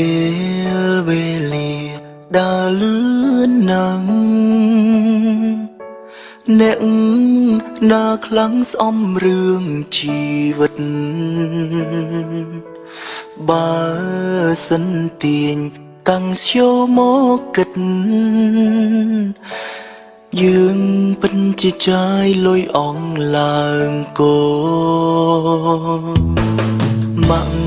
ពេលវេលាដើរលឿនណាស់អ្នកណាខ្លាំងស្អំរឿងជីវិតបើសិនទាញតាំងស្យោមកគិតយើងពិនជាចាយលុយអងឡើងគោម៉ាំង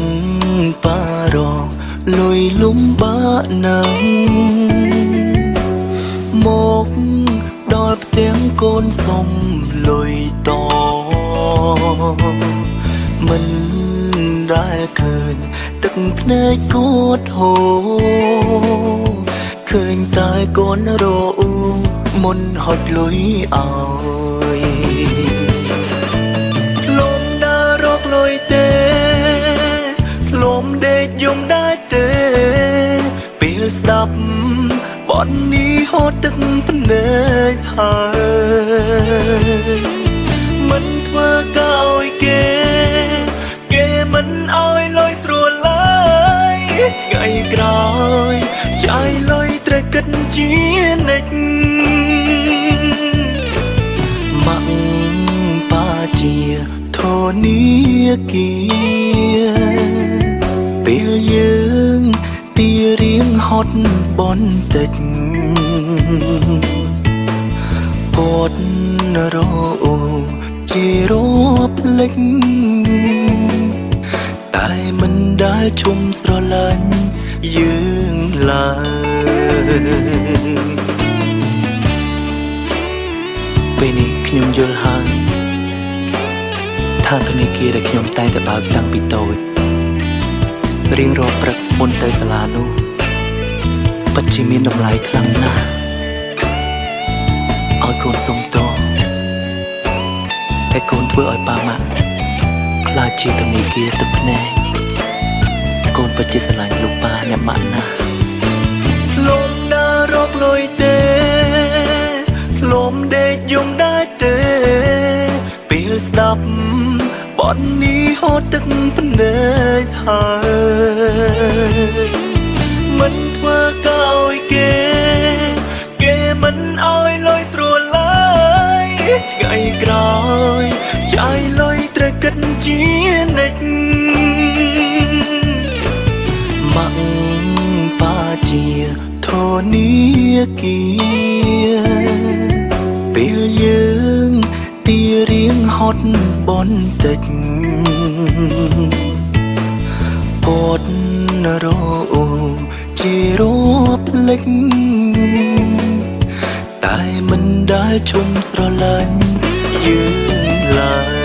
ប៉ារងលុយលំបាកណាស់មកដល់ផ្ទាំងកូនសុំលុយតមិនដែលឃើញទឹកភ្នែកគួតហូរឃើញតែកូនរអ៊ូមុនហត់លុយអើយធ្លុំដើររកលុយទេធ្លុំដេកយំដែរទេពេលស្ដាប់បននេះហូតទឹកភ្នែកហើយមិនធ្វើក៏ឲ្យគេមិនឲ្យលុយស្រួលឡើយថ្ងៃក្រោយចាយលុយត្រូវគិតជានិច្ចម៉ាក់ប៉ាជាធនាគារពេលយើងទីរៀងហត់បន្តិចគាត់រអ៊ូជារាប់លេចតែមិនដែលជុំស្រឡាញ់យើងឡើយពេលនេះខ្ញុំយល់ហើយថាធនាគារដែលខ្ញុំតែងតែបើកតាំងពីតូចរៀងរាល់ព្រឹកមុនទៅសាលានោះពិតជាមានតម្លៃខ្លាំងណាស់ឲ្យកូនសុំតតែកូនធ្វើឲ្យប៉ាម៉ាក់ខ្លាចជាធនាគារទឹកភ្នែកកូនពិតជាស្រឡាញ់លោកប៉ាអ្នកម៉ាក់ណាស់ធ្លុំដើររកលុយទេធ្លុំដេកយំដែរទេពេលស្ដាប់បននេះហូតទឹកភ្នែកហើយមិនធ្វើក៏ឲ្យគេមិនឲ្យលុយស្រួលឡើយថ្ងៃក្រោយចាយលុយត្រូវគិតជានិច្ចម៉ាក់ប៉ាជាធនាគារពេលយើងទីរៀងហត់បន្តិចគាត់រអ៊ូជារាប់លេចតែមិនដែលជុំស្រឡាញ់យើងឡើយ